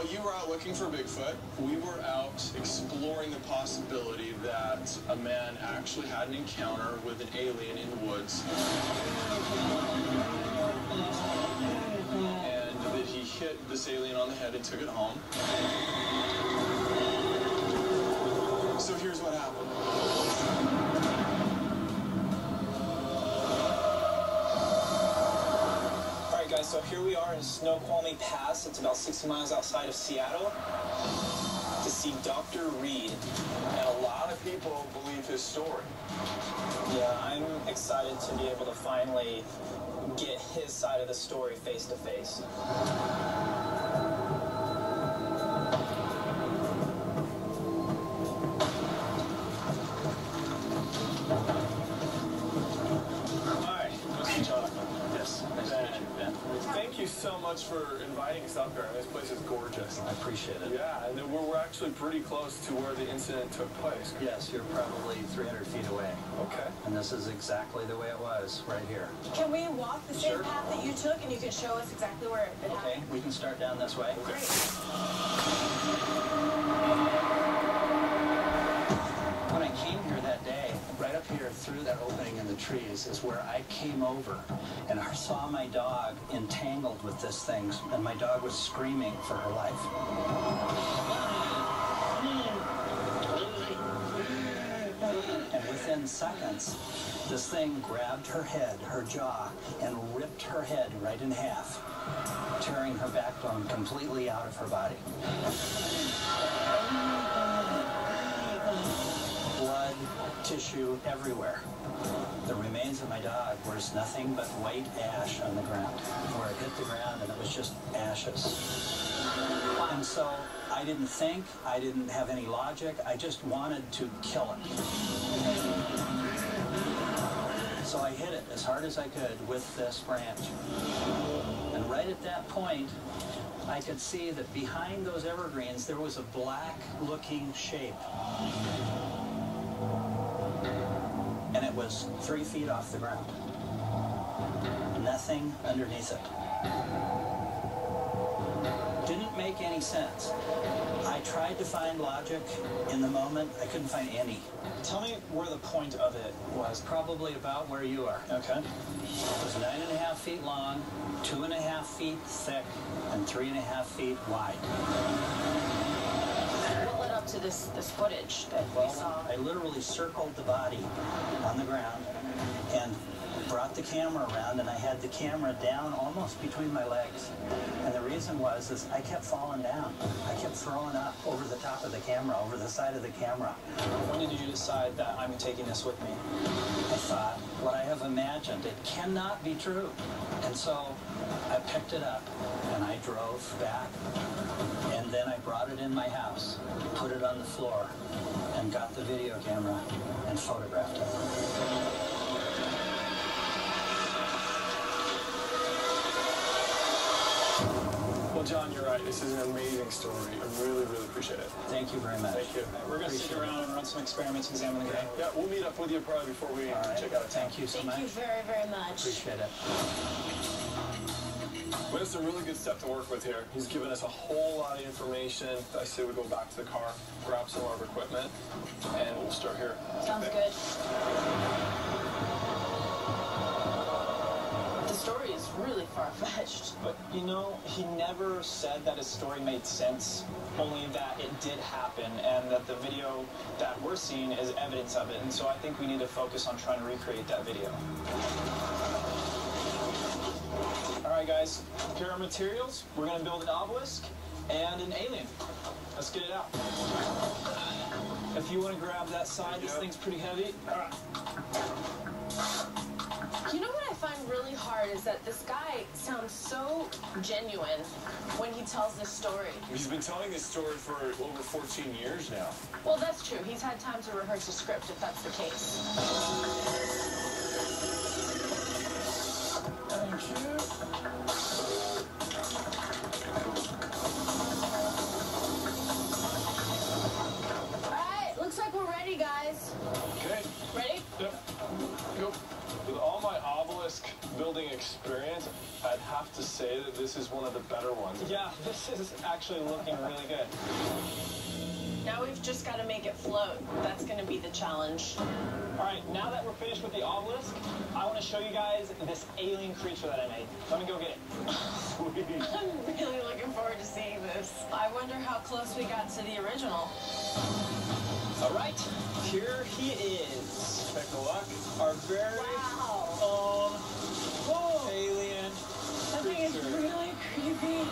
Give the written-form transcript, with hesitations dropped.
while you were out looking for Bigfoot, we were out exploring the possibility that a man actually had an encounter with an alien in the woods. And that he hit this alien on the head and took it home. So here's what happened. Guys, so here we are in Snoqualmie Pass. It's about 60 miles outside of Seattle to see Dr. Reed. And a lot of people believe his story. Yeah, I'm excited to be able to finally get his side of the story face to face. Thank you so much for inviting us up here. This place is gorgeous. I appreciate it. Yeah, and we're actually pretty close to where the incident took place. Yes, you're probably 300 feet away. Okay. And this is exactly the way it was, right here. Can we walk the same path that you took, and you can show us exactly where it happened? Okay, we can start down this way. Great. When I came here that day, right up here through that opening in the trees is where I came over and I saw my dog entangled with this thing, and my dog was screaming for her life. And within seconds, this thing grabbed her head, her jaw, and ripped her head right in half, tearing her backbone completely out of her body. Blood, tissue everywhere. The remains of my dog were nothing but white ash on the ground, where it hit the ground and it was just ashes. And so I didn't think, I didn't have any logic, I just wanted to kill it. So I hit it as hard as I could with this branch. And right at that point, I could see that behind those evergreens there was a black-looking shape. And it was 3 feet off the ground. Nothing underneath it. Didn't make any sense. I tried to find logic in the moment. I couldn't find any. Tell me where the point of it was. Probably about where you are. Okay. It was 9.5 feet long, 2.5 feet thick, and 3.5 feet wide. What led up to this footage that we saw? I literally circled the body on the ground and brought the camera around, and I had the camera down almost between my legs. And the reason was is I kept falling down. I kept throwing up over the top of the camera, over the side of the camera. When did you decide that I'm taking this with me? I thought, what I have imagined, it cannot be true. And so I picked it up and I drove back, and then I brought it in my house, put it on the floor, and got the video camera and photographed it. Well, John, you're right. This is an amazing story. I really, really appreciate it. Thank you very much. Thank you. We're going to stick around and run some experiments, examine the ground. Yeah, we'll meet up with you probably before we check out town. Thank you so much. Thank you very, very much. Appreciate it. We have some really good stuff to work with here. He's given us a whole lot of information. I say we go back to the car, grab some of our equipment, and we'll start here. Sounds good. The story is really far-fetched. But, you know, he never said that his story made sense, only that it did happen, and that the video that we're seeing is evidence of it. And so I think we need to focus on trying to recreate that video. All right, guys, here are our materials. We're going to build an obelisk and an alien. Let's get it out. If you want to grab that side, this thing's pretty heavy. You know what I find really hard is that this guy sounds so genuine when he tells this story. He's been telling this story for over 14 years now. Well, that's true. He's had time to rehearse a script if that's the case. Thank you. All right, looks like we're ready, guys. Okay. Ready? Yep. Go. With all my obelisk building experience, I'd have to say that this is one of the better ones. Yeah, this is actually looking really good. Now we've just got to make it float. That's going to be the challenge. All right, now that we're finished with the obelisk, I want to show you guys this alien creature that I made. Let me go get it. Sweet. I'm really looking forward to seeing this. I wonder how close we got to the original. All right, here he is. Take a look. Our very Wow. own alien That thing is creature. really creepy.